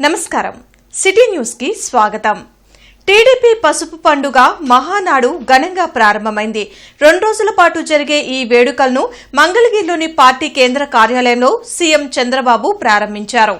నమస్కారం city news కి స్వాగతం। టీడీపీ పసుపు పండుగ మహానాడు ఘనంగా ప్రారంభమైంది। 2 రోజుల పాటు జరిగే ఈ వేడుకలను మంగళగిరిలోని పార్టీ కేంద్ర కార్యాలయంలో సీఎం చంద్రబాబు ప్రారంభించారు।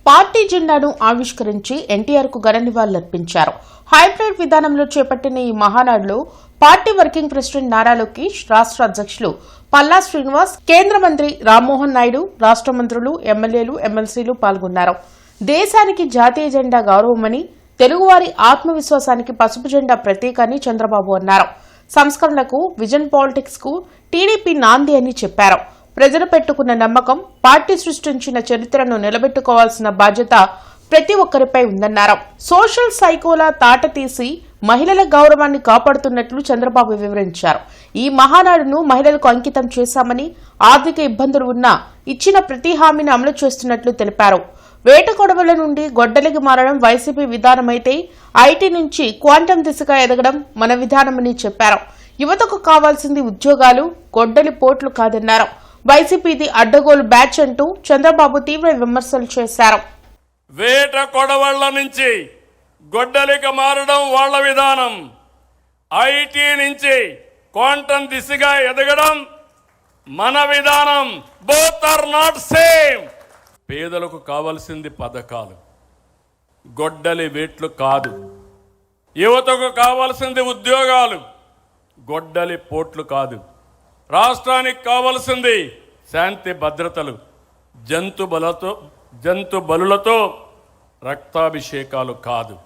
పార్టీ జెండాను ఆవిష్కరించి ఎన్టీఆర్ కు ఘన నివాళులర్పించారు। హైబ్రిడ్ విధానంలో చేపట్టిన ఈ మహానాడులో party working president Nara Lokesh, రాష్ట్ర అధ్యక్షులు పల్లా శ్రీనివాస్, కేంద్ర మంత్రి రామ్మోహన్ నాయుడు, రాష్ట్ర మంత్రులు, ఎమ్మెల్యేలు, ఎమ్మెల్సీలు పాల్గొన్నారు। దేశానికి జాతీయ జెండా గౌరవమని, తెలుగువారి ఆత్మవిశ్వాసానికి పసుపు జెండా ప్రతీక అని చంద్రబాబు అన్నారు। సంస్కరణలకు, విజన్ పాలిటిక్స్ కు టీడీపీ నాంది అని చెప్పారు। ప్రజలు పెట్టుకున్న నమ్మకం, పార్టీ సృష్టించిన చరిత్రను నిలబెట్టుకోవాల్సిన బాధ్యత ప్రతి ఒక్కరిపై ఉందన్నారు। సోషల్ సైకోలా తాట తీసి మహిళల గౌరవాన్ని కాపాడుతున్నట్లు చంద్రబాబు వివరించారు। ఈ మహానాడును మహిళలకు అంకితం చేశామని, ఆర్థిక ఇబ్బందులు ఉన్నా ఇచ్చిన ప్రతి హామీని అమలు చేస్తున్నట్లు తెలిపారు। వేట కొడవల నుండి గొడ్డలికి మారడం వైసీపీ విధానమైతే, ఐటీ నుంచి క్వాంటం దిశగా ఎదగడం మన విధానమని చెప్పారు। యువతకు కావాల్సింది ఉద్యోగాలు, గొడ్డలి పోట్లు కాదన్నారు। వైసీపీది అడ్డగోలు బ్యాచ్ అంటూ చంద్రబాబు తీవ్ర విమర్శలు చేశారు। వేట కొడవళ్ల నుంచి గొడ్డలికి మారడం వాళ్ళ విధానం, ఐటీ నుంచి క్వాంటం దిశగా ఎదగడం మన విధానం। Both are not same. పేదలకు కావాల్సింది పథకాలు, గొడ్డలి వేట్లు కాదు। యువతకు కావాల్సింది ఉద్యోగాలు, గొడ్డలి పోట్లు కాదు। రాష్ట్రానికి కావాల్సింది శాంతి భద్రతలు, జంతు బలులతో రక్తాభిషేకాలు కాదు।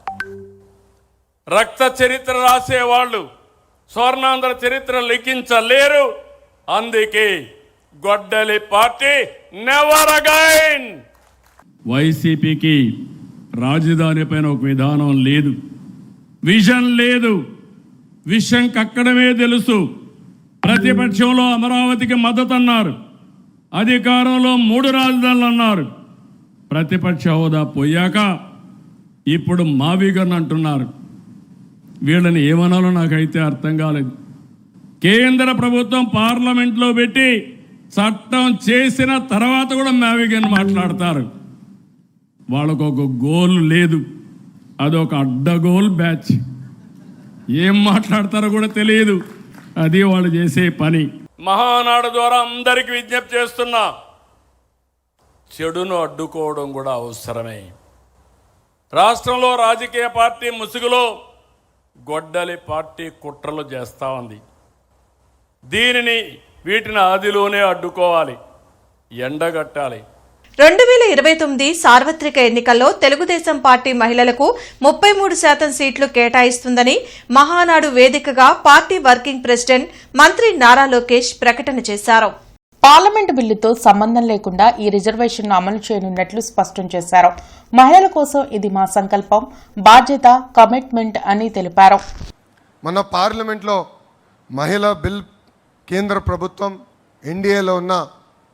రక్త చరిత్ర రాసేవాళ్ళు స్వర్ణాంధ్ర చరిత్ర లిఖించలేరు। అందుకే గొడ్డలి పార్టీ నెవర్ అగైన్। వైసీపీకి రాజధాని పైన ఒక విధానం లేదు, విజన్ లేదు, విషయం కక్కడమే తెలుసు। ప్రతిపక్షంలో అమరావతికి మద్దతు అన్నారు, అధికారంలో 3 రాజధానులు అన్నారు। ప్రతిపక్ష హోదా పోయాక ఇప్పుడు మావిగన్ అంటున్నారు। వీళ్ళని ఏమనాలో నాకైతే అర్థం కాలేదు। కేంద్ర ప్రభుత్వం పార్లమెంట్లో పెట్టి చట్టం చేసిన తర్వాత కూడా మావిగన్ మాట్లాడతారు। వాళ్ళకు ఒక గోల్ లేదు, అదొక అడ్డగోల్ బ్యాచ్। ఏం మాట్లాడతారో కూడా తెలియదు, అది వాళ్ళు చేసే పని। మహానాడు ద్వారా అందరికి విజ్ఞప్తి చేస్తున్నా, చెడును అడ్డుకోవడం కూడా అవసరమే। రాష్ట్రంలో రాజకీయ పార్టీ ముసుగులో గొడ్డలి పార్టీ కుట్రలు చేస్తా ఉంది। వీటిని ఆదిలోనే అడ్డుకోవాలి, ఎండగట్టాలి। 2029 సార్వత్రిక ఎన్నికల్లో తెలుగుదేశం పార్టీ మహిళలకు 33% సీట్లు కేటాయిస్తుందని మహానాడు వేదికగా పార్టీ వర్కింగ్ ప్రెసిడెంట్ మంత్రి నారా లోకేష్ ప్రకటన చేశారు। పార్లమెంటు బిల్లుతో సంబంధం లేకుండా ఈ రిజర్వేషన్ను అమలు చేయనున్నట్లు స్పష్టం చేశారు। మహిళల కోసం ఇది మా సంకల్పం, బాధ్యత, కమిట్మెంట్ అని తెలిపారు। మన పార్లమెంట్లో మహిళా బిల్ కేంద్ర ప్రభుత్వం, ఎన్డీఏలో ఉన్న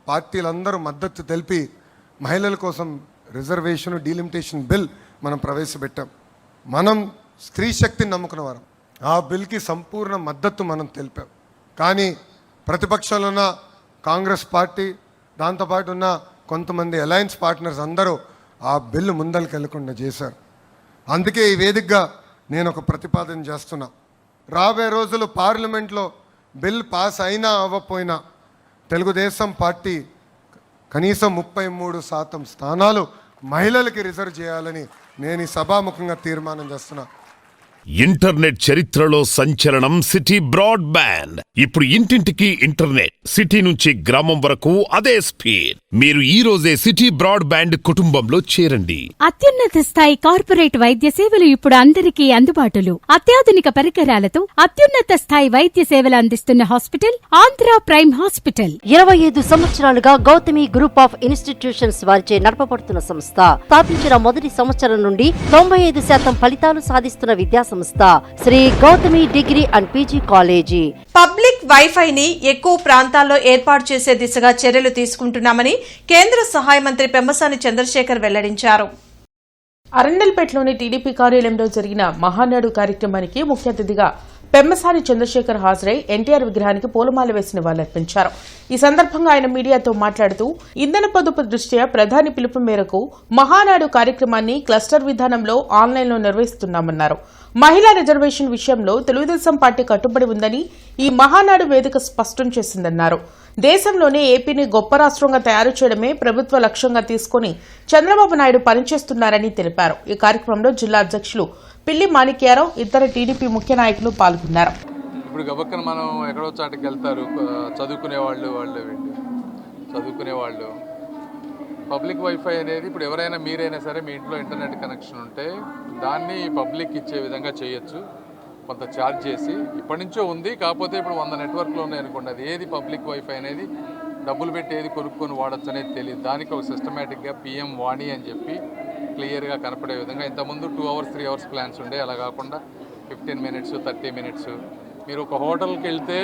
పార్టీలందరూ మద్దతు తెలిపి మహిళల కోసం రిజర్వేషన్ డీలిమిటేషన్ బిల్ మనం ప్రవేశపెట్టాం। మనం స్త్రీ శక్తిని నమ్ముకున్న వారం, ఆ బిల్కి సంపూర్ణ మద్దతు మనం తెలిపాం। కానీ ప్రతిపక్షంలో ఉన్న కాంగ్రెస్ పార్టీ, దాంతోపాటు ఉన్న కొంతమంది అలయన్స్ పార్ట్నర్స్ అందరూ ఆ బిల్లు ముందరికి వెళ్లకుండా చేశారు। అందుకే ఈ వేదికగా నేను ఒక ప్రతిపాదన చేస్తున్నా, రాబోయే రోజులు పార్లమెంట్లో బిల్ పాస్ అయినా అవ్వకపోయినా తెలుగుదేశం పార్టీ కనీసం 33% స్థానాలు మహిళలకి రిజర్వ్ చేయాలని నేను ఈ సభాముఖంగా తీర్మానం చేస్తున్నా। ఇంటర్నెట్ చరిత్రలో సంచలనం సిటీ బ్రాడ్బ్యాండ్। ఇప్పుడు ఇంటింటికి ఇంటర్నెట్, సిటీ నుంచి గ్రామం వరకు అదే స్పీడ్। మీరు ఈ రోజే సిటీ బ్రాడ్బ్యాండ్ కుటుంబంలో చేరండి। అత్యున్నత స్థాయి కార్పొరేట్ వైద్య సేవలు ఇప్పుడు అందరికీ అందుబాటులో, అత్యాధునిక పరికరాలతో అత్యున్నత స్థాయి వైద్య సేవలు అందిస్తున్న హాస్పిటల్ ఆంధ్ర ప్రైమ్ హాస్పిటల్। 25 సంవత్సరాలుగా గౌతమి గ్రూప్ ఆఫ్ ఇన్స్టిట్యూషన్స్ వారిచే నడపబడుతున్న సంస్థ। స్థాపించిన మొదటి సంవత్సరం నుండి 95% ఫలితాలు సాధిస్తున్న విద్యా సంస్థ Sri Gautami degree and PG college. Public వైఫైని ఎక్కువ ప్రాంతాల్లో ఏర్పాటు చేసే దిశగా చర్యలు తీసుకుంటున్నామని కేంద్ర సహాయ మంత్రి పెమ్మసాని చంద్రశేఖర్ వెల్లడించారు। అరండల్పేటలోని టీడీపీ కార్యాలయంలో జరిగిన మహానాడు కార్యక్రమానికి ముఖ్య అతిథిగా పెమ్మసాని చంద్రశేఖర్ హాజరై ఎన్టీఆర్ విగ్రహానికి పూలమాల వేసి నివాళులర్పించారు. ఈ సందర్భంగా ఆయన మీడియాతో మాట్లాడుతూ ఇంధన పొదుపు దృష్ట్యా ప్రధాని పిలుపు మేరకు మహానాడు కార్యక్రమాన్ని క్లస్టర్ విధానంలో ఆన్లైన్లో నిర్వహిస్తున్నామన్నారు. మహిళా రిజర్వేషన్ విషయంలో తెలుగుదేశం పార్టీ కట్టుబడి ఉందని ఈ మహానాడు వేదిక స్పష్టం చేసిందన్నారు. దేశంలోనే ఏపీని గొప్ప రాష్ట్రంగా తయారు చేయడమే ప్రభుత్వ లక్ష్యంగా తీసుకుని చంద్రబాబు నాయుడు పనిచేస్తున్నారని తెలిపారు. ఈ కార్యక్రమంలో జిల్లా అధ్యక్షులు పిల్లి మాణిక్యారావు, ఇతర టీడీపీ ముఖ్య నాయకులు పాల్గొన్నారు. ఇప్పుడు గబక్కన మనం ఎక్కడో చాటుకు వెళ్తారు చదువుకునేవాళ్ళు పబ్లిక్ వైఫై అనేది ఇప్పుడు ఎవరైనా మీరైనా సరే మీ ఇంట్లో ఇంటర్నెట్ కనెక్షన్ ఉంటే దాన్ని పబ్లిక్ ఇచ్చే విధంగా చేయొచ్చు. కొంత ఛార్జ్ చేసి ఇప్పటి నుంచో ఉంది, కాకపోతే ఇప్పుడు 100 నెట్వర్క్లు ఉన్నాయి అనుకోండి, అది ఏది పబ్లిక్ వైఫై అనేది డబ్బులు పెట్టి ఏది కొనుక్కొని వాడచ్చు అనేది తెలియదు. దానికి ఒక సిస్టమేటిక్గా పిఎం వాణి అని చెప్పి క్లియర్గా కనపడే విధంగా, ఇంతకుముందు 2 hours 3 hours ప్లాన్స్ ఉండే, అలా కాకుండా 15 minutes 30 minutes. మీరు ఒక హోటల్కి వెళ్తే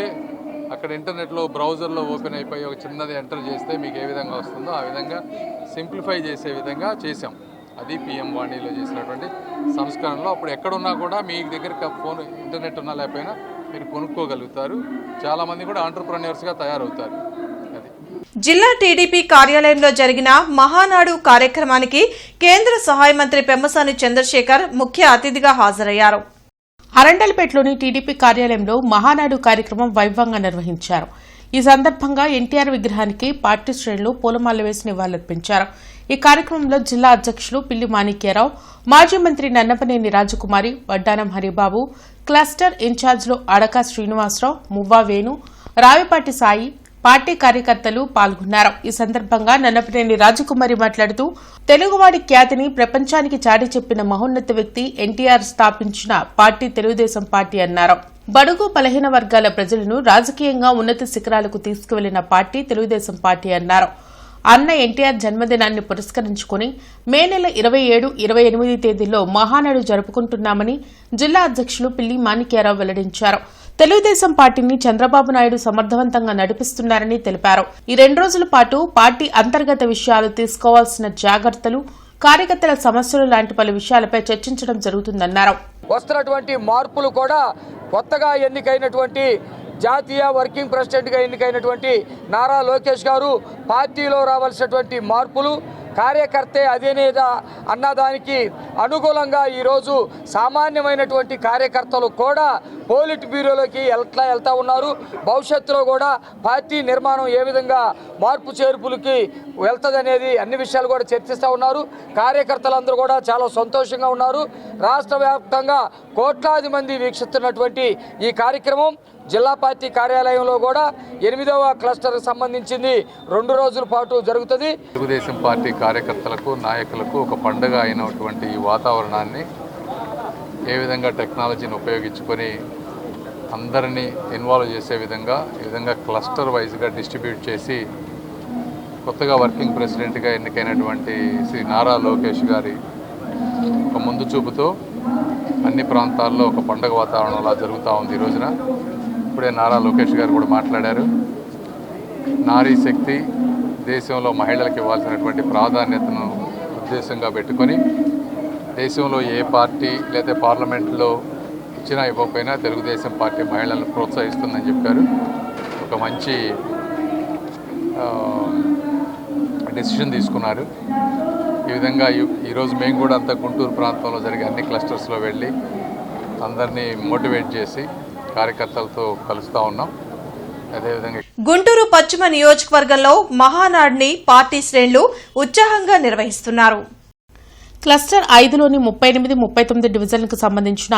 అక్కడ ఇంటర్నెట్లో బ్రౌజర్లో ఓపెన్ అయిపోయి ఒక చిన్నది ఎంటర్ చేస్తే మీకు ఏ విధంగా వస్తుందో ఆ విధంగా సింప్లిఫై చేసే విధంగా చేసాం. అది పిఎం వాణిలో చేసినటువంటి సంస్కరణలో. అప్పుడు ఎక్కడున్నా కూడా మీ దగ్గర ఫోన్ ఇంటర్నెట్ ఉన్నా లేకపోయినా మీరు కొనుక్కోగలుగుతారు. చాలామంది కూడా ఆంటర్ప్రెన్యూర్స్గా తయారవుతారు. జిల్లా టీడీపీ కార్యాలయంలో జరిగిన మహానాడు కార్యక్రమానికి కేంద్ర సహాయ మంత్రి పెమ్మసాని చంద్రశేఖర్ ముఖ్య అతిథిగా హాజరయ్యారు. అరండల్పేటలోని టీడీపీ కార్యాలయంలో మహానాడు కార్యక్రమం వైభవంగా నిర్వహించారు. ఈ సందర్భంగా ఎన్టీఆర్ విగ్రహానికి పార్టీ శ్రేణులు పూలమాల వేసి నివాళులర్పించారు. ఈ కార్యక్రమంలో జిల్లా అధ్యక్షులు పిల్లి మాణిక్యారావు, మాజీ మంత్రి నన్నపనేని రాజకుమారి, వడ్డానం హరిబాబు, క్లస్టర్ ఇన్ఛార్జ్లు అడక శ్రీనివాసరావు, మువ్వా వేణు, రావిపాటి సాయి, పార్టీ కార్యకర్తలు పాల్గొన్నారు. ఈ సందర్భంగా నన్నపనేని రాజకుమారి మాట్లాడుతూ తెలుగువాడి ఖ్యాతిని ప్రపంచానికి చాటి చెప్పిన మహోన్నత వ్యక్తి ఎన్టీఆర్ స్థాపించిన పార్టీ తెలుగుదేశం పార్టీ అన్నారు. బడుగు బలహీన వర్గాల ప్రజలను రాజకీయంగా ఉన్నత శిఖరాలకు తీసుకువెళ్లిన పార్టీ తెలుగుదేశం పార్టీ అన్నారు. అన్న ఎన్టీఆర్ జన్మదినాన్ని పురస్కరించుకుని మే నెల 27, 28 తేదీల్లో మహానాడు జరుపుకుంటున్నామని జిల్లా అధ్యక్షులు పిల్లి మాణిక్యారావు వెల్లడించారు. తెలుగుదేశం పార్టీని చంద్రబాబు నాయుడు సమర్థవంతంగా నడిపిస్తున్నారని తెలిపారు. ఈ 2 రోజుల పాటు పార్టీ అంతర్గత విషయాలు, తీసుకోవాల్సిన జాగ్రత్తలు, కార్యకర్తల సమస్యలు లాంటి పలు విషయాలపై చర్చించడం జరుగుతుందన్నారు. వస్తున్నటువంటి మార్పులు కూడా కొత్తగా ఎన్నికైనటువంటి జాతీయ వర్కింగ్ ప్రెసిడెంట్గా ఎన్నికైనటువంటి నారా లోకేష్ గారు పార్టీలో రావాల్సినటువంటి మార్పులు, కార్యకర్తే అధినేత అన్నదానికి అనుకూలంగా ఈరోజు సామాన్యమైనటువంటి కార్యకర్తలు కూడా పోలిట్ బ్యూరోలోకి వెళ్తా ఉన్నారు. భవిష్యత్తులో కూడా పార్టీ నిర్మాణం ఏ విధంగా మార్పు చేర్పులకి వెళ్తుందనేది అన్ని విషయాలు కూడా చర్చిస్తూ ఉన్నారు. కార్యకర్తలందరూ కూడా చాలా సంతోషంగా ఉన్నారు. రాష్ట్ర వ్యాప్తంగా కోట్లాది మంది వీక్షిస్తున్నటువంటి ఈ కార్యక్రమం జిల్లా పార్టీ కార్యాలయంలో కూడా 8వ క్లస్టర్కి సంబంధించింది 2 రోజుల పాటు జరుగుతుంది. తెలుగుదేశం పార్టీ కార్యకర్తలకు, నాయకులకు ఒక పండుగ అయినటువంటి ఈ వాతావరణాన్ని ఏ విధంగా టెక్నాలజీని ఉపయోగించుకొని అందరినీ ఇన్వాల్వ్ చేసే విధంగా, ఈ విధంగా క్లస్టర్ వైజ్గా డిస్ట్రిబ్యూట్ చేసి కొత్తగా వర్కింగ్ ప్రెసిడెంట్గా ఎన్నికైనటువంటి శ్రీ నారా లోకేష్ గారి ఒక ముందు చూపుతో అన్ని ప్రాంతాల్లో ఒక పండుగ వాతావరణంలా జరుగుతూ ఉంది. ఈ రోజున ఇప్పుడే నారా లోకేష్ గారు కూడా మాట్లాడారు. నారీ శక్తి, దేశంలో మహిళలకు ఇవ్వాల్సినటువంటి ప్రాధాన్యతను ఉద్దేశంగా పెట్టుకొని దేశంలో ఏ పార్టీ లేదా పార్లమెంట్లో ఇచ్చినా ఇవ్వకపోయినా తెలుగుదేశం పార్టీ మహిళలను ప్రోత్సహిస్తుందని చెప్పారు. ఒక మంచి డెసిషన్ తీసుకున్నారు. ఈ విధంగా ఈరోజు మేము కూడా అంతా గుంటూరు ప్రాంతంలో జరిగే అన్ని క్లస్టర్స్లో వెళ్ళి అందరినీ మోటివేట్ చేసి కార్యకర్తలతో కలుస్తూ ఉన్నాం. అదేవిధంగా గుంటూరు పశ్చిమ నియోజకవర్గంలో మహానాడుని పార్టీ శ్రేణులు ఉత్సాహంగా నిర్వహిస్తున్నారు. క్లస్టర్ 5లోని 38, 39 డివిజన్లకు సంబంధించిన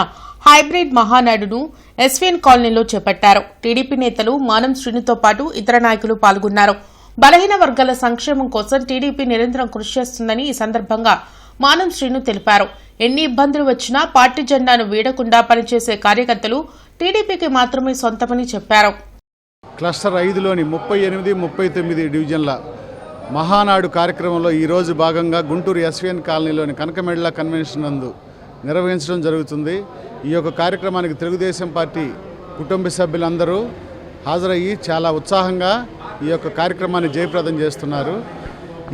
హైబ్రిడ్ మహానాడును ఎస్వీఎన్ కాలనీలో చేపట్టారు. టీడీపీ నేతలు మానం శ్రీనుతో పాటు ఇతర నాయకులు పాల్గొన్నారు. బలహీన వర్గాల సంక్షేమం కోసం టీడీపీ నిరంతరం కృషి చేస్తుందని ఈ సందర్భంగా మానం శ్రీను తెలిపారు. ఎన్ని ఇబ్బందులు వచ్చినా పార్టీ జెండాను వీడకుండా పనిచేసే కార్యకర్తలు టీడీపీకి మాత్రమే సొంతమని చెప్పారు. క్లస్టర్ 5లోని 38, 39 డివిజన్ల మహానాడు కార్యక్రమంలో ఈరోజు భాగంగా గుంటూరు ఎస్వీఎన్ కాలనీలోని కనకమెడ్ల కన్వెన్షన్ నందు నిర్వహించడం జరుగుతుంది. ఈ యొక్క కార్యక్రమానికి తెలుగుదేశం పార్టీ కుటుంబ సభ్యులందరూ హాజరయ్యి చాలా ఉత్సాహంగా ఈ యొక్క కార్యక్రమాన్ని జయప్రదం చేస్తున్నారు.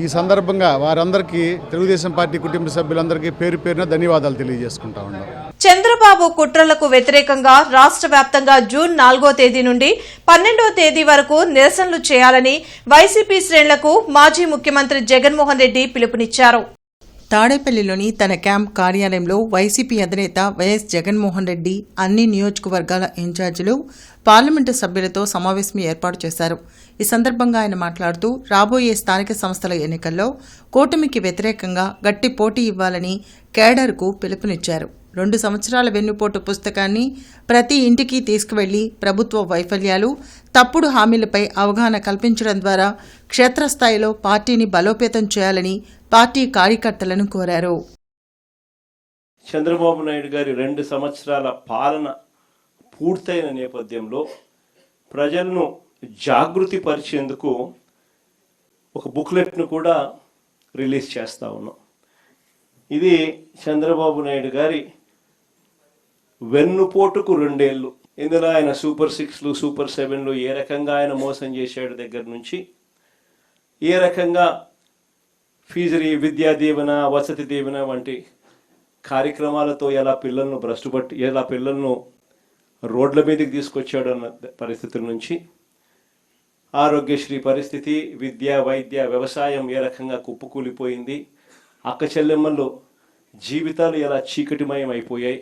ఈ సందర్భంగా వారందరికీ, తెలుగుదేశం పార్టీ కుటుంబ సభ్యులందరికీ పేరు పేరున ధన్యవాదాలు తెలియజేసుకుంటా ఉన్నాం. చంద్రబాబు కుట్రలకు వ్యతిరేకంగా రాష్ట్ర వ్యాప్తంగా జూన్ 4వ తేదీ నుండి 12వ తేదీ వరకు నిరసనలు చేయాలని వైసీపీ శ్రేణులకు మాజీ ముఖ్యమంత్రి జగన్మోహన్ రెడ్డి పిలుపునిచ్చారు. తాడేపల్లిలోని తన క్యాంప్ కార్యాలయంలో వైసీపీ అధినేత వైఎస్ జగన్మోహన్ రెడ్డి అన్ని నియోజకవర్గాల ఇన్ఛార్జీలు, పార్లమెంటు సభ్యులతో సమావేశం ఏర్పాటు చేశారు. ఈ సందర్భంగా ఆయన మాట్లాడుతూ రాబోయే స్థానిక సంస్థల ఎన్నికల్లో కూటమికి వ్యతిరేకంగా గట్టి పోటీ ఇవ్వాలని కేడర్కు పిలుపునిచ్చారు. 2 సంవత్సరాల వెన్నుపోటు పుస్తకాన్ని ప్రతి ఇంటికి తీసుకువెళ్లి ప్రభుత్వ వైఫల్యాలు, తప్పుడు హామీలపై అవగాహన కల్పించడం ద్వారా క్షేత్రస్థాయిలో పార్టీని బలోపేతం చేయాలని పార్టీ కార్యకర్తలను కోరారు. చంద్రబాబు నాయుడు గారి 2 సంవత్సరాల పాలన పూర్తయిన నేపథ్యంలో ప్రజలను జాగృతి పరిచేందుకు ఒక బుక్లెట్ను కూడా రిలీజ్ చేస్తా ఉన్నాం. ఇది చంద్రబాబు నాయుడు గారి వెన్నుపోటుకు 2 ఏళ్ళు. ఇందులో ఆయన సూపర్ 6లు, సూపర్ 7లు ఏ రకంగా ఆయన మోసం చేశాడు దగ్గర నుంచి, ఏ రకంగా ఫీజు విద్యా దీవెన, వసతి దీవెన వంటి కార్యక్రమాలతో ఎలా పిల్లలను రోడ్ల మీదకి తీసుకొచ్చాడు అన్న పరిస్థితుల నుంచి, ఆరోగ్యశ్రీ పరిస్థితి, విద్య, వైద్య, వ్యవసాయం ఏ రకంగా కుప్పకూలిపోయింది, అక్క చెల్లెమ్మలు జీవితాలు ఎలా చీకటిమయం అయిపోయాయి,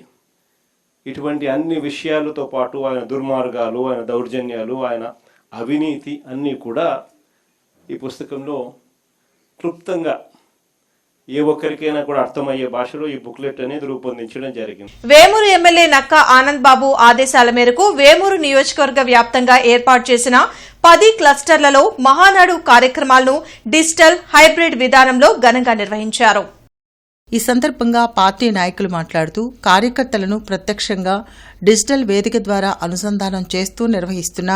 ఇటువంటి అన్ని విషయాలతో పాటు ఆయన దుర్మార్గాలు, ఆయన దౌర్జన్యాలు, ఆయన అవినీతి అన్నీ కూడా ఈ పుస్తకంలో క్లుప్తంగా ఏ ఒక్కరికైనా కూడా అర్థమయ్యే భాషలో ఈ బుక్లెట్ అనేది రూపొందించడం జరిగింది. వేమూరు ఎమ్మెల్యే నక్కా ఆనంద్ బాబు ఆదేశాల మేరకు వేమూరు నియోజకవర్గ వ్యాప్తంగా ఏర్పాటు చేసిన 10 క్లస్టర్లలో మహానాడు కార్యక్రమాలను డిజిటల్ హైబ్రిడ్ విధానంలో ఘనంగా నిర్వహించారు. ఈ సందర్భంగా పార్టీ నాయకులు మాట్లాడుతూ కార్యకర్తలను ప్రత్యక్షంగా డిజిటల్ వేదిక ద్వారా అనుసంధానం చేస్తూ నిర్వహిస్తున్న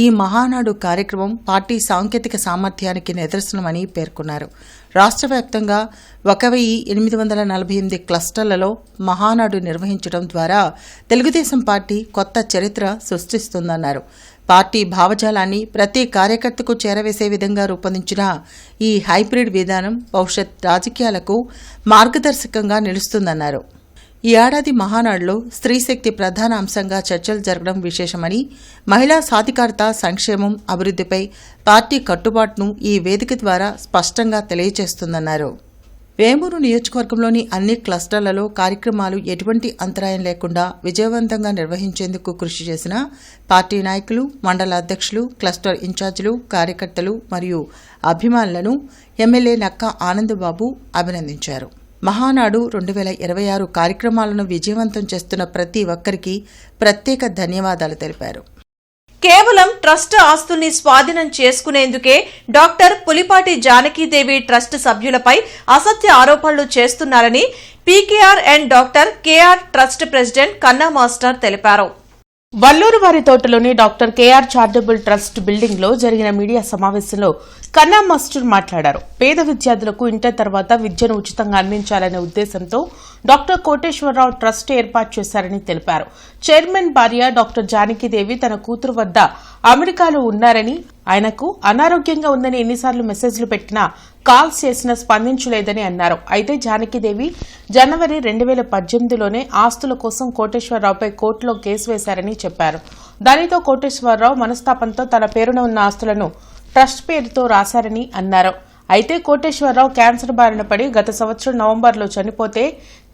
ఈ మహానాడు కార్యక్రమం పార్టీ సాంకేతిక సామర్థ్యానికి నిదర్శనమని పేర్కొన్నారు. రాష్ట్ర వ్యాప్తంగా 1848 క్లస్టర్లలో మహానాడు నిర్వహించడం ద్వారా తెలుగుదేశం పార్టీ కొత్త చరిత్ర సృష్టిస్తుందన్నారు. పార్టీ భావజాలాన్ని ప్రతి కార్యకర్తకు చేరవేసే విధంగా రూపొందించిన ఈ హైబ్రిడ్ విధానం భవిష్యత్ రాజకీయాలకు మార్గదర్శకంగా నిలుస్తుందన్నారు. ఈ ఏడాది మహానాడులో స్త్రీశక్తి ప్రధాన అంశంగా చర్చలు జరగడం విశేషమని, మహిళా సాధికారత, సంక్షేమం, అభివృద్ధిపై పార్టీ కట్టుబాటును ఈ వేదిక ద్వారా స్పష్టంగా తెలియజేస్తుందన్నారు. వేమూరు నియోజకవర్గంలోని అన్ని క్లస్టర్లలో కార్యక్రమాలు ఎటువంటి అంతరాయం లేకుండా విజయవంతంగా నిర్వహించేందుకు కృషి చేసిన పార్టీ నాయకులు, మండల అధ్యక్షులు, క్లస్టర్ ఇన్ఛార్జీలు, కార్యకర్తలు మరియు అభిమానులను ఎమ్మెల్యే నక్కా ఆనందబాబు అభినందించారు. మహానాడు 2026 కార్యక్రమాలను విజయవంతం చేస్తున్న ప్రతి ఒక్కరికి ప్రత్యేక ధన్యవాదాలు తెలిపారు. కేవలం ట్రస్ట్ ఆస్తుల్ని స్వాధీనం చేసుకునేందుకే డాక్టర్ పులిపాటి జానకీదేవి ట్రస్ట్ సభ్యులపై అసత్య ఆరోపణలు చేస్తున్నారని PKR and doctor KR trust president Kanna master తెలిపారు. వల్లూరు వారి తోటలోని doctor KR charitable trust building లో జరిగిన మీడియా సమావేశంలో కన్నా మాస్టర్ మాట్లాడారు. పేద విద్యార్థులకు ఇంటర్ తర్వాత విద్యను ఉచితంగా అందించాలనే ఉద్దేశంతో డాక్టర్ కోటేశ్వరరావు ట్రస్ట్ ఏర్పాటు చేశారని తెలిపారు. చైర్మన్ భార్య డాక్టర్ జానకీదేవి తన కూతురు వద్ద అమెరికాలో ఉన్నారని, ఆయనకు అనారోగ్యంగా ఉందని ఎన్నిసార్లు మెసేజ్లు పెట్టినా కాల్స్ చేసినా స్పందించలేదని అన్నారు. అయితే జానకీదేవి జనవరి 2018లోనే ఆస్తుల కోసం కోటేశ్వరరావుపై కోర్టులో కేసు వేశారని చెప్పారు. దానితో కోటేశ్వరరావు మనస్తాపంతో తన పేరున ఉన్న ఆస్తులను ట్రస్ట్ పేరుతో రాశారని అన్నారు. అయితే కోటేశ్వరరావు క్యాన్సర్ బారిన పడి గత సంవత్సరం నవంబర్లో చనిపోతే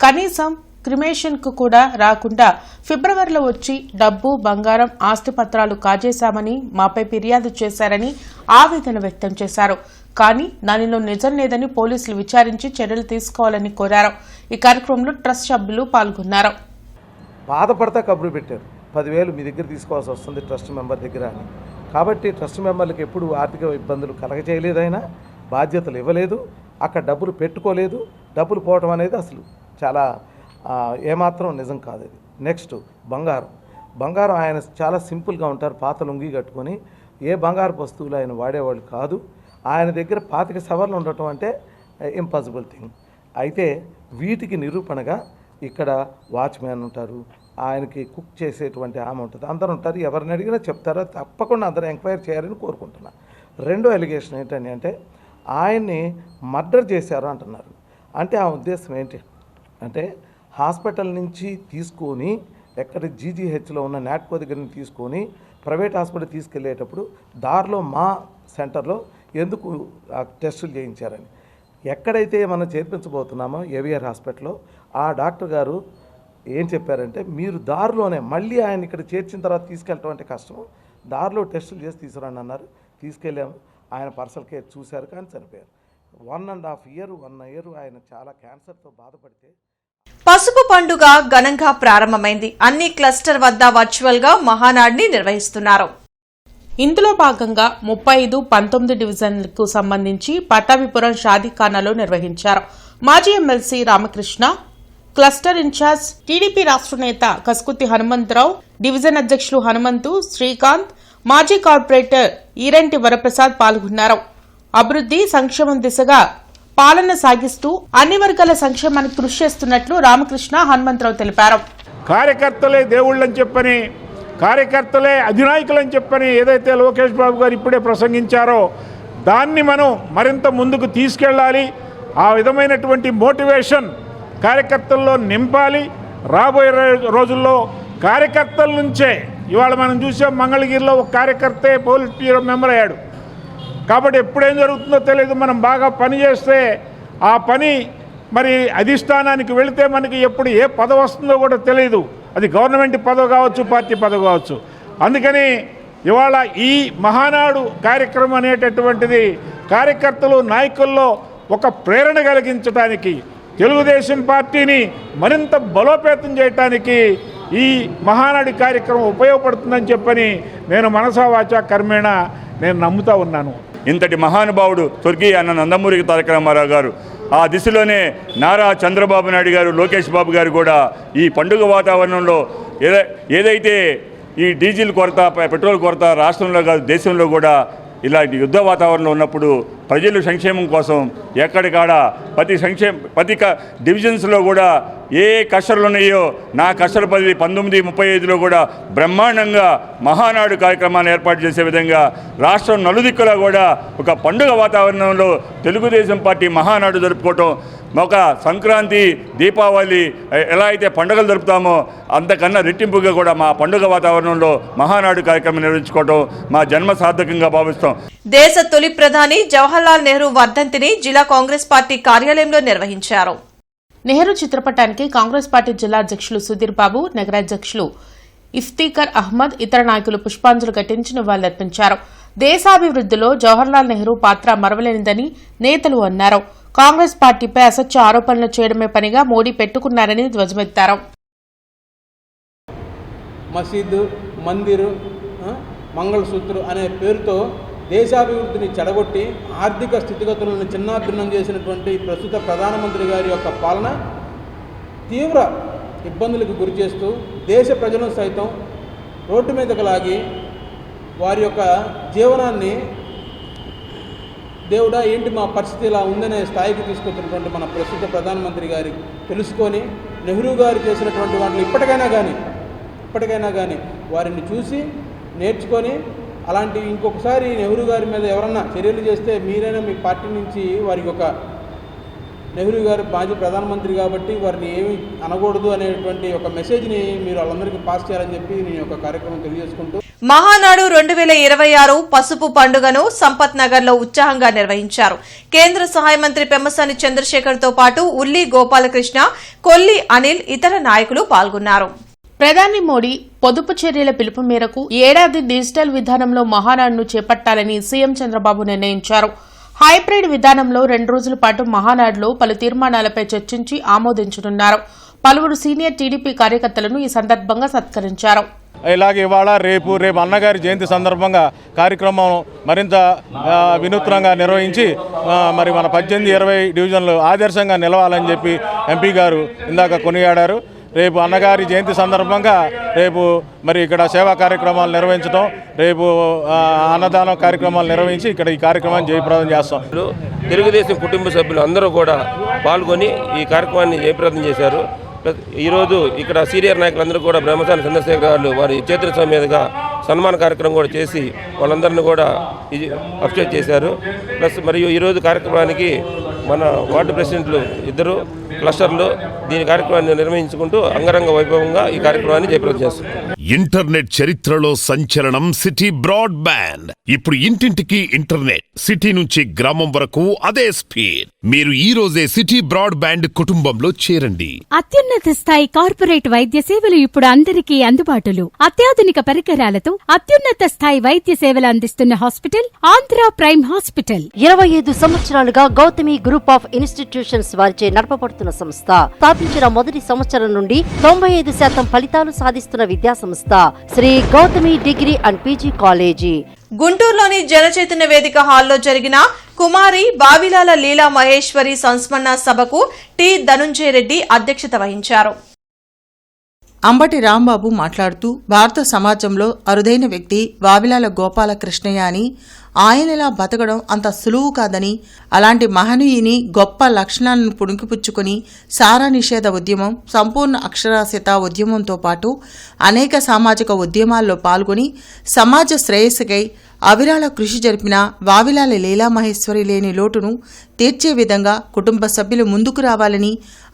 కనీసం క్రిమేషన్ కు కూడా రాకుండా ఫిబ్రవరిలో వచ్చి డబ్బు, బంగారం, ఆస్తి పత్రాలు కాజేశామని మాపై ఫిర్యాదు చేశారని ఆవేదన వ్యక్తం చేశారు. కానీ దానిలో నిజం లేదని పోలీసులు విచారించి చర్యలు తీసుకోవాలని కోరారు. ఈ కార్యక్రమంలో ట్రస్ట్ సభ్యులు పాల్గొన్నారు. బాధపడతా కబురు పెట్టారు, 10,000 మీ దగ్గర తీసుకోవాల్సి వస్తుంది ట్రస్ట్ మెంబర్ దగ్గర అని. కాబట్టి ట్రస్ట్ మెంబర్లకు ఎప్పుడు ఆర్థిక ఇబ్బందులు కలగజేయలేదైనా, బాధ్యతలు ఇవ్వలేదు, అక్కడ డబ్బులు పెట్టుకోలేదు. డబ్బులు పోవటం అనేది అసలు చాలా ఏమాత్రం నిజం కాదు. అది నెక్స్ట్ బంగారం ఆయన చాలా సింపుల్గా ఉంటారు. పాత లుంగి కట్టుకొని ఏ బంగారు వస్తువులు ఆయన వాడేవాళ్ళు కాదు. ఆయన దగ్గర 25 సవర్లు ఉండటం అంటే ఇంపాసిబుల్ థింగ్. అయితే వీటికి నిరూపణగా ఇక్కడ వాచ్మ్యాన్ ఉంటారు, ఆయనకి కుక్ చేసేటువంటి ఆమె ఉంటుంది, అందరూ ఉంటారు. ఎవరిని అడిగినా చెప్తారో, తప్పకుండా అందరూ ఎంక్వైరీ చేయాలని కోరుకుంటున్నా. రెండో ఎలిగేషన్ ఏంటని అంటే ఆయన్ని మర్డర్ చేశారు అంటున్నారు. అంటే ఆ ఉద్దేశం ఏంటి అంటే హాస్పిటల్ నుంచి తీసుకొని ఎక్కడ జీజీహెచ్లో ఉన్న నాట్కో దగ్గర నుంచి తీసుకొని ప్రైవేట్ హాస్పిటల్ తీసుకెళ్ళేటప్పుడు దారిలో మా సెంటర్లో ఎందుకు టెస్టులు చేయించారని, ఎక్కడైతే మనం చేర్పించబోతున్నామో ఏవిఆర్ హాస్పిటల్లో ఆ డాక్టర్ గారు ఏం చెప్పారంటే, మీరు దారిలోనే మళ్ళీ ఆయన ఇక్కడ చేర్చిన తర్వాత తీసుకెళ్ళటం అంటే కష్టం, దారిలో టెస్టులు చేసి తీసుకురండి అన్నారు. తీసుకెళ్ళాము. ఆయన పర్సనల్ కేర్ చూశారు, కానీ చనిపోయారు. 1.5 ఇయర్ ఆయన చాలా క్యాన్సర్తో బాధపడితే. పసుపు పండుగ ఘనంగా ప్రారంభమైంది. అన్ని క్లస్టర్ వద్ద వర్చువల్ గా మహానాడిని నిర్వహిస్తున్నారు. ఇందులో భాగంగా 35, 19 డివిజన్లకు సంబంధించి పట్టాభిపురం షాదీఖానాలో నిర్వహించారు. మాజీ MLC Ramakrishna, cluster incharge TDP రాష్ట్ర నేత కస్కుతి హనుమంతరావు, డివిజన్ అధ్యక్షులు హనుమంతు, శ్రీకాంత్, మాజీ కార్పొరేటర్ ఈరంటి వరప్రసాద్ పాల్గొన్నారు. అభివృద్ధి సంక్షేమం దిశగా పాలన సాగిస్తూ అన్ని వర్గాల సంక్షేమానికి కృషి చేస్తున్నట్లు రామకృష్ణ, హనుమంతరావు తెలిపారు. కార్యకర్తలే దేవుళ్ళని చెప్పని, కార్యకర్తలే అధినాయకులని చెప్పని ఏదైతే లోకేష్ బాబు గారు ఇప్పుడే ప్రసంగించారో దాన్ని మనం మరింత ముందుకు తీసుకెళ్ళాలి. ఆ విధమైనటువంటి మోటివేషన్ కార్యకర్తల్లో నింపాలి. రాబోయే రోజుల్లో కార్యకర్తల నుంచే, ఇవాళ మనం చూసాం మంగళగిరిలో ఒక కార్యకర్తే పోలీస్ బ్యూరో మెంబర్ అయ్యాడు. కాబట్టి ఎప్పుడేం జరుగుతుందో తెలియదు. మనం బాగా పని చేస్తే ఆ పని మరి అధిష్టానానికి వెళితే మనకి ఎప్పుడు ఏ పదవి వస్తుందో కూడా తెలియదు. అది గవర్నమెంట్ పదవి కావచ్చు, పార్టీ పదవి కావచ్చు. అందుకని ఇవాళ ఈ మహానాడు కార్యక్రమం అనేటటువంటిది కార్యకర్తలు, నాయకుల్లో ఒక ప్రేరణ కలిగించడానికి, తెలుగుదేశం పార్టీని మరింత బలోపేతం చేయడానికి ఈ మహానాడు కార్యక్రమం ఉపయోగపడుతుందని చెప్పని నేను మనసా వాచా కర్మేణ నేను నమ్ముతా ఉన్నాను. ఇంతటి మహానుభావుడు స్వర్గీయ అన్న నందమూరి తారక రామారావు గారు, ఆ దిశలోనే నారా చంద్రబాబు నాయుడు గారు, లోకేష్ బాబు గారు కూడా ఈ పండుగ వాతావరణంలో ఏదైతే ఈ డీజిల్ కొరత, పెట్రోల్ కొరత రాష్ట్రంలో కాదు దేశంలో కూడా ఇలాంటి యుద్ధ వాతావరణంలో ఉన్నప్పుడు ప్రజలు సంక్షేమం కోసం ఎక్కడికాడ ప్రతి డివిజన్స్లో కూడా ఏ కష్టలు ఉన్నాయో నా కష్టల 1935లో కూడా బ్రహ్మాండంగా మహానాడు కార్యక్రమాన్ని ఏర్పాటు చేసే విధంగా రాష్ట్రం నలుదిక్కులా కూడా ఒక పండుగ వాతావరణంలో తెలుగుదేశం పార్టీ మహానాడు జరుపుకోవటం, ఒక సంక్రాంతి, దీపావళి ఎలా అయితే పండుగలు జరుపుతామో అంతకన్నా రెట్టింపుగా కూడా మా పండుగ వాతావరణంలో మహానాడు కార్యక్రమం నిర్వహించుకోవటం మా జన్మ సార్థకంగా భావిస్తాం. దేశ తొలి ప్రధాని జవహర్లాల్ నెహ్రూ వర్ధంతిని జిల్లా కాంగ్రెస్ పార్టీ కార్యాలయంలో నిర్వహించారు. నెహ్రూ చిత్రపటానికి కాంగ్రెస్ పార్టీ జిల్లా అధ్యక్షులు సుధీర్ బాబు, నగరాధ్యక్షులు ఇఫ్తీకర్ అహ్మద్, ఇతర నాయకులు పుష్పాంజలి ఘటించి నివాళులర్పించారు. దేశాభివృద్ధిలో జవహర్లాల్ నెహ్రూ పాత్ర మరవలేనిదని నేతలు అన్నారు. కాంగ్రెస్ పార్టీపై అసత్య ఆరోపణలు చేయడమే పనిగా మోడీ పెట్టుకున్నారని ధ్వజమెత్తారు. మసీదు, మందిరు, మంగళసూత్రు అనే పేరుతో దేశాభివృద్ధిని చెడగొట్టి ఆర్థిక స్థితిగతులను చిన్నాభిన్నం చేసినటువంటి ప్రస్తుత ప్రధానమంత్రి గారి యొక్క పాలన తీవ్ర ఇబ్బందులకు గురి చేస్తూ దేశ ప్రజలను సైతం రోడ్డు మీదకు లాగి వారి యొక్క జీవనాన్ని దేవుడా ఏంటి మా పరిస్థితి ఇలా ఉందనే స్థాయికి తీసుకొచ్చినటువంటి మన ప్రస్తుత ప్రధానమంత్రి గారి తెలుసుకొని నెహ్రూ గారు చేసినటువంటి వాటిని ఇప్పటికైనా కానీ వారిని చూసి నేర్చుకొని అలాంటి ఇంకొకసారి నెహ్రూ గారి మీద ఎవరన్నా చర్యలు చేస్తే మీరైనా మీ పార్టీ నుంచి వారికి ఒక నెహ్రూ గారు మాజీ ప్రధానమంత్రి కాబట్టి వారిని ఏమి అనకూడదు అనేటువంటి ఒక మెసేజ్ని మీరు వాళ్ళందరికీ పాస్ చేయాలని చెప్పి నేను ఒక కార్యక్రమం తెలియజేసుకుంటూ మహానాడు 2026 పసుపు పండుగను సంపత్ నగర్ లో ఉత్సాహంగా నిర్వహించారు. కేంద్ర సహాయ మంత్రి పెమ్మసాని చంద్రశేఖర్ తో పాటు ఉల్లి గోపాలకృష్ణ, కొల్లి అనిల్, ఇతర నాయకులు పాల్గొన్నారు. ప్రధాని మోడీ పొదుపు చర్యల పిలుపు మేరకు ఏడాది డిజిటల్ విధానంలో మహానాడును చేపట్టాలని సీఎం చంద్రబాబు నిర్ణయించారు. హైబ్రిడ్ విధానంలో 2 రోజుల పాటు మహానాడులో పలు తీర్మానాలపై చర్చించి ఆమోదించనున్నారు. పలువురు సీనియర్ టీడీపీ కార్యకర్తలను ఈ సందర్భంగా సత్కరించారు. ఇలాగే ఇవాళ రేపు అన్నగారి జయంతి సందర్భంగా కార్యక్రమం మరింత వినూత్నంగా నిర్వహించి మరి మన 18-20 డివిజన్లు ఆదర్శంగా నిలవాలని చెప్పి ఎంపీ గారు ఇందాక కొనియాడారు. రేపు అన్నగారి జయంతి సందర్భంగా రేపు మరి ఇక్కడ సేవా కార్యక్రమాలు నిర్వహించడం, రేపు అన్నదానం కార్యక్రమాలు నిర్వహించి ఇక్కడ ఈ కార్యక్రమాన్ని జయప్రదం చేస్తాం. తెలుగుదేశం కుటుంబ సభ్యులు అందరూ కూడా పాల్గొని ఈ కార్యక్రమాన్ని జయప్రదం చేశారు. ఈరోజు ఇక్కడ సీనియర్ నాయకులందరూ కూడా బ్రహ్మసాని చంద్రశేఖర్ గారు వారి చేతుల మీదుగా సన్మాన కార్యక్రమం కూడా చేసి వాళ్ళందరినీ కూడా అప్రిషియేట్ చేశారు. ప్లస్ మరియు ఈరోజు కార్యక్రమానికి మన వార్డు ప్రెసిడెంట్లు 2 క్లస్టర్లు దీని కార్యక్రమాన్ని నిర్వహించుకుంటూ అంగరంగ వైభవంగా ఈ కార్యక్రమాన్ని జయప్రదం చేస్తున్నాం. ఇంటర్నెట్ చరిత్రలో సంచలనం సిటీ బ్రాడ్బ్యాండ్. ఇప్పుడు ఇంటింటికి ఇంటర్నెట్, సిటీ నుంచి గ్రామం వరకు అదే స్పీడ్. మీరు ఈ రోజే సిటీ బ్రాడ్బ్యాండ్ కుటుంబంలో చేరండి. అత్యున్నత స్థాయి కార్పొరేట్ వైద్య సేవలు ఇప్పుడు అందరికీ అందుబాటులో. అత్యాధునిక పరికరాలతో అత్యున్నత స్థాయి వైద్య సేవలు అందిస్తున్న హాస్పిటల్ ఆంధ్ర ప్రైమ్ హాస్పిటల్. 25 సంవత్సరాలుగా గౌతమి గ్రూప్ ఆఫ్ ఇన్స్టిట్యూషన్స్ వారిచే నడపబడుతున్న సంస్థ. స్థాపించిన మొదటి సంవత్సరం నుండి 95% ఫలితాలు సాధిస్తున్న విద్యా సంస్థ Sri Gautami degree and PG college. గుంటూరులోని జనచైతన్య వేదిక హాల్లో జరిగిన కుమారి వావిలాల లీలా మహేశ్వరి సంస్మరణ సభకు టి ధనుంజయ రెడ్డి అధ్యక్షత వహించారు. అంబటి రాంబాబు మాట్లాడుతూ భారత సమాజంలో అరుదైన వ్యక్తి వావిలాల గోపాలకృష్ణయ్య అని, ఆయనలా బతకడం అంత సులువు కాదని, అలాంటి మహనీయుని గొప్ప లక్షణాలను పుణికిపుచ్చుకుని సారా నిషేధ ఉద్యమం, సంపూర్ణ అక్షరాస్యత ఉద్యమంతో పాటు అనేక సామాజిక ఉద్యమాల్లో పాల్గొని సమాజ శ్రేయస్సుకై అవిరాళ కృషి జరిపిన వావిలాల లీలామహేశ్వరి లేని లోటును తీర్చే విధంగా కుటుంబ సభ్యులు ముందుకు రావాలని,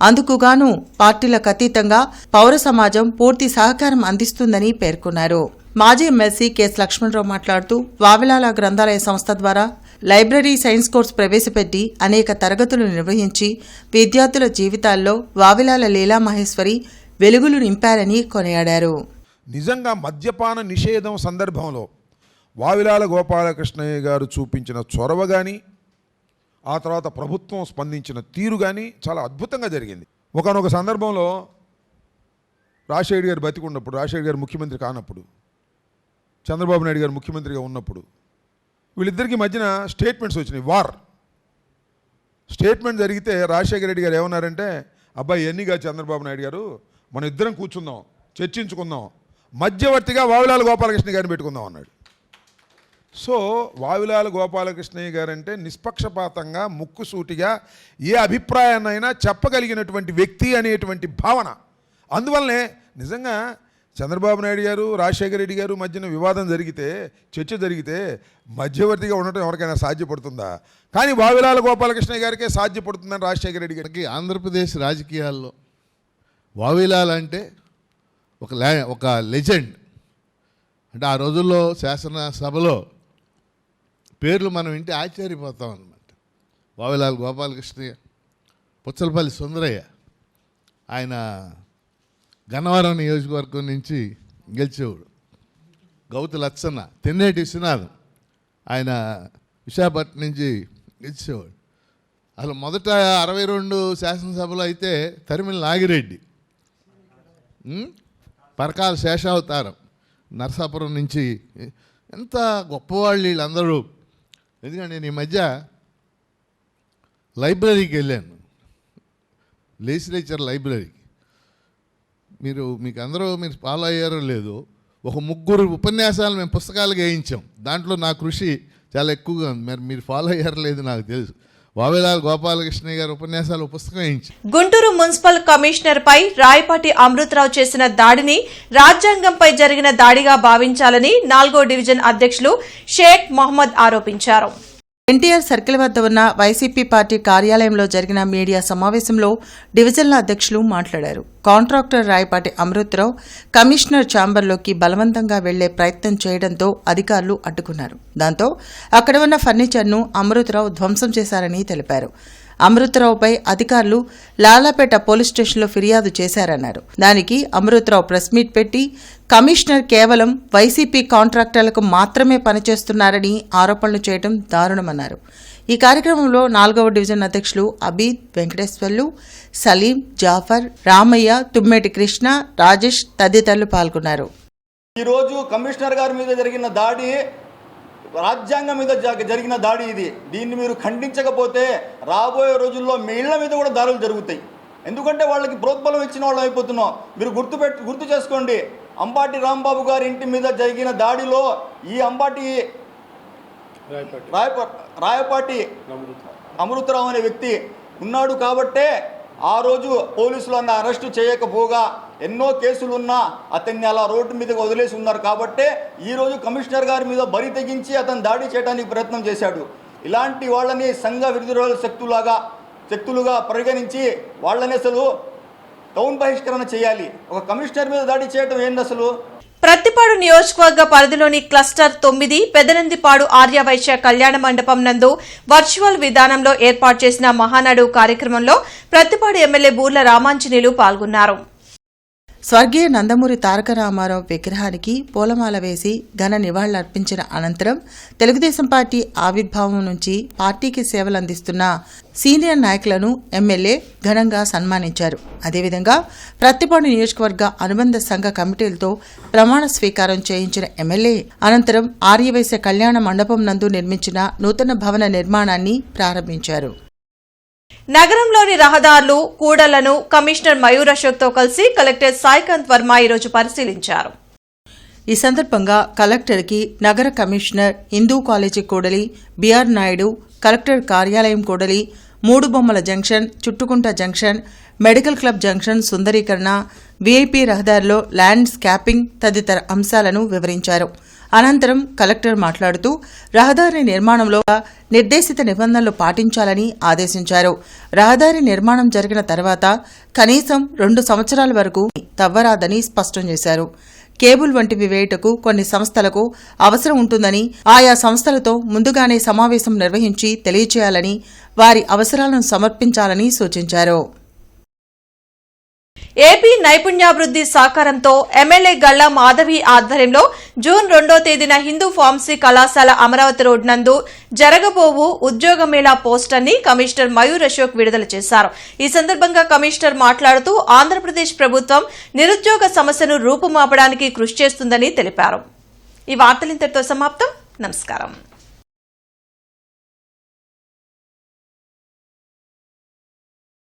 అందుకుగాను పార్టీలకు అతీతంగా పౌర సమాజం పూర్తి సహకారం అందిస్తుందని పేర్కొన్నారు. మాజీ ఎమ్మెల్సీ కెఎస్ లక్ష్మణరావు మాట్లాడుతూ వావిలాల గ్రంథాలయ సంస్థ ద్వారా లైబ్రరీ సైన్స్ కోర్సు ప్రవేశపెట్టి అనేక తరగతులు నిర్వహించి విద్యార్థుల జీవితాల్లో వావిలాల లీలామహేశ్వరి వెలుగులు నింపారని కొనియాడారు. నిజంగా మద్యపాన నిషేధం సందర్భంలో వావిలాల గోపాలకృష్ణయ్య గారు చూపించిన చొరవ కానీ, ఆ తర్వాత ప్రభుత్వం స్పందించిన తీరు కానీ చాలా అద్భుతంగా జరిగింది. ఒకానొక సందర్భంలో రాజశేఖర్ గారు బతికున్నప్పుడు, రాజశేఖర్ గారు ముఖ్యమంత్రి కానప్పుడు, చంద్రబాబు నాయుడు గారు ముఖ్యమంత్రిగా ఉన్నప్పుడు వీళ్ళిద్దరికీ మధ్యన స్టేట్మెంట్స్ వచ్చినాయి. స్టేట్మెంట్ జరిగితే రాజశేఖర రెడ్డి గారు ఏమన్నారంటే, అబ్బాయి ఎన్నిగా చంద్రబాబు నాయుడు గారు మనం ఇద్దరం కూర్చుందాం, చర్చించుకుందాం, మధ్యవర్తిగా వావిలాల గోపాలకృష్ణ గారిని పెట్టుకుందాం అన్నాడు. సో వావిలాల గోపాలకృష్ణయ్య గారంటే నిష్పక్షపాతంగా ముక్కుసూటిగా ఏ అభిప్రాయాన్నైనా చెప్పగలిగినటువంటి వ్యక్తి అనేటువంటి భావన. అందువల్లనే నిజంగా చంద్రబాబు నాయుడు గారు రాజశేఖర రెడ్డి గారు మధ్యన వివాదం జరిగితే, చర్చ జరిగితే మధ్యవర్తిగా ఉండటం ఎవరికైనా సాధ్యపడుతుందా? కానీ వావిలాల గోపాలకృష్ణయ్య గారికే సాధ్యపడుతుందని రాజశేఖర రెడ్డి గారికి. ఆంధ్రప్రదేశ్ రాజకీయాల్లో వావిలాల అంటే ఒక లెజెండ్. అంటే ఆ రోజుల్లో శాసనసభలో పేర్లు మనం వింటే ఆశ్చర్యపోతాం అన్నమాట. వావిలాల గోపాలకృష్ణయ్య, పుచ్చలపల్లి సుందరయ్య, ఆయన గన్నవరం నియోజకవర్గం నుంచి గెలిచేవాడు. గౌతు లచ్చన్న, తెన్నేటి విశ్వనాథం, ఆయన విశాఖపట్నం నుంచి గెలిచేవాడు. అసలు మొదట 62 శాసనసభలో అయితే తరిమిల నాగిరెడ్డి, పరకాల శేషావతారం, నరసాపురం నుంచి, ఎంత గొప్పవాళ్ళు వీళ్ళందరూ. ఎందుకంటే నేను ఈ మధ్య లైబ్రరీకి వెళ్ళాను, లెజిస్లేచర్ లైబ్రరీకి. మీకు అందరూ మీరు ఫాలో అయ్యారో లేదో, ఒక 3 ఉపన్యాసాలు మేము పుస్తకాలుగా వేయించాం. దాంట్లో నా కృషి చాలా ఎక్కువగా ఉంది. మరి మీరు ఫాలో అయ్యారో లేదు నాకు తెలుసు. వావిలాల గోపాలకృష్ణయ్య గారు ఉపన్యాసాలు పుస్తకం వేయించి. గుంటూరు మున్సిపల్ కమిషనర్ పై రాయపాటి అమృతరావు చేసిన దాడిని రాజ్యాంగంపై జరిగిన దాడిగా భావించాలని 4వ డివిజన్ అధ్యక్షులు షేక్ మహమ్మద్ ఆరోపించారు. ఎన్టీఆర్ సర్కిల్ వద్ద ఉన్న వైసీపీ పార్టీ కార్యాలయంలో జరిగిన మీడియా సమావేశంలో డివిజన్ల అధ్యక్షులు మాట్లాడారు. కాంట్రాక్టర్ రాయపాటి అమృతరావు కమిషనర్ ఛాంబర్లోకి బలవంతంగా వెళ్లే ప్రయత్నం చేయడంతో అధికారులు అడ్డుకున్నారు. దాంతో అక్కడ ఉన్న ఫర్నిచర్ను అమృతరావు ధ్వంసం చేశారని తెలిపారు. అమృతరావుపై అధికారులు లాలాపేట పోలీస్ స్టేషన్లో ఫిర్యాదు చేశారన్నారు. దానికి అమృతరావు ప్రెస్ మీట్ పెట్టి కమిషనర్ కేవలం వైసీపీ కాంట్రాక్టర్లకు మాత్రమే పనిచేస్తున్నారని ఆరోపణలు చేయడం దారుణమన్నారు. ఈ కార్యక్రమంలో 4వ డివిజన్ అధ్యక్షులు అబీద్, వెంకటేశ్వర్లు, సలీం, జాఫర్, రామయ్య, తుమ్మేటి కృష్ణ, రాజేష్ తదితరులు పాల్గొన్నారు. ఈరోజు కమిషనర్ గారి మీద జరిగిన దాడి రాజ్యాంగం మీద జరిగిన దాడి ఇది. దీన్ని మీరు ఖండించకపోతే రాబోయే రోజుల్లో మీ ఇళ్ల మీద కూడా దాడులు జరుగుతాయి. ఎందుకంటే వాళ్ళకి ప్రోత్బలం ఇచ్చిన వాళ్ళు అయిపోతున్నాం. మీరు గుర్తు చేసుకోండి, అంబాటి రాంబాబు గారి ఇంటి మీద జరిగిన దాడిలో ఈ అంబాటి రాయపాటి అమృతరావు అనే వ్యక్తి ఉన్నాడు. కాబట్టే ఆ రోజు పోలీసులు అరెస్టు చేయకపోగా ఎన్నో కేసులున్నా అతన్ని అలా రోడ్డు మీదకి వదిలేసి ఉన్నారు. కాబట్టే ఈరోజు కమిషనర్ గారి మీద బరి తెగించి అతను దాడి చేయడానికి ప్రయత్నం చేశాడు. ఇలాంటి వాళ్ళని సంఘ విరుద్ధ శక్తులాగా శక్తులుగా పరిగణించి వాళ్ళని అసలు టౌన్ బహిష్కరణ చేయాలి. ఒక కమిషనర్ మీద దాడి చేయడం ఏంటి అసలు? ప్రత్తిపాడు నియోజకవర్గ పరిధిలోని క్లస్టర్ 9 పెదనందిపాడు ఆర్యవైశ్య కళ్యాణ మండపం నందు వర్చువల్ విధానంలో ఏర్పాటు చేసిన మహానాడు కార్యక్రమంలో ప్రత్తిపాడు ఎమ్మెల్యే బూర్ల రామాంజనేయులు పాల్గొన్నారు. స్వర్గీయ నందమూరి తారక రామారావు విగ్రహానికి పూలమాల వేసి ఘన నివాళులర్పించిన అనంతరం తెలుగుదేశం పార్టీ ఆవిర్భావం నుంచి పార్టీకి సేవలందిస్తున్న సీనియర్ నాయకులను ఎమ్మెల్యే ఘనంగా సన్మానించారు. అదేవిధంగా ప్రత్తిపాడు నియోజకవర్గ అనుబంధ సంఘ కమిటీలతో ప్రమాణ స్వీకారం చేయించిన ఎమ్మెల్యే అనంతరం ఆర్యవైశ్య కళ్యాణ మండపం నందు నిర్మించిన నూతన భవన నిర్మాణాన్ని ప్రారంభించారు. నగరంలోని రహదారులు కూడళ్లను కమిషనర్ మయూర్ అశోక్తో కలిసి కలెక్టర్ సాయికాంత్ వర్మ ఈరోజు పరిశీలించారు. ఈ సందర్భంగా కలెక్టర్కి నగర కమిషనర్ హిందూ కాలేజీ కూడలి, బిఆర్ నాయుడు, కలెక్టర్ కార్యాలయం కూడలి, మూడు బొమ్మల junction, చుట్టుకుంట junction, medical club junction సుందరీకరణ, వీఐపీ రహదారిలో ల్యాండ్ స్కాపింగ్ తదితర అంశాలను వివరించారు. అనంతరం కలెక్టర్ మాట్లాడుతూ రహదారి నిర్మాణంలో నిర్దేశిత నిబంధనలు పాటించాలని ఆదేశించారు. రహదారి నిర్మాణం జరిగిన తర్వాత కనీసం 2 సంవత్సరాల వరకు తవ్వరాదని స్పష్టం చేశారు. కేబుల్ వంటివి వేయుటకు కొన్ని సంస్థలకు అవసరం ఉంటుందని ఆయా సంస్థలతో ముందుగానే సమావేశం నిర్వహించి తెలియచేయాలని, వారి అవసరాలను సమర్పించాలని సూచించారు. ఏపీ నైపుణ్యాభివృద్ధి సహకారంతో ఎమ్మెల్యే గల్లా మాధవి ఆధ్వర్యంలో జూన్ 2వ తేదీన హిందూ ఫార్మసీ కళాశాల అమరావతి రోడ్ నందు జరగబోవు ఉద్యోగ మేళా పోస్టర్ ని కమిషనర్ మయూర్ అశోక్ విడుదల చేశారు. ఈ సందర్భంగా కమిషనర్ మాట్లాడుతూ ఆంధ్రప్రదేశ్ ప్రభుత్వం నిరుద్యోగ సమస్యను రూపుమాపడానికి కృషి చేస్తుందని తెలిపారు. ఈ వార్తలు ఇంతటితో సమాప్తం. నమస్కారం.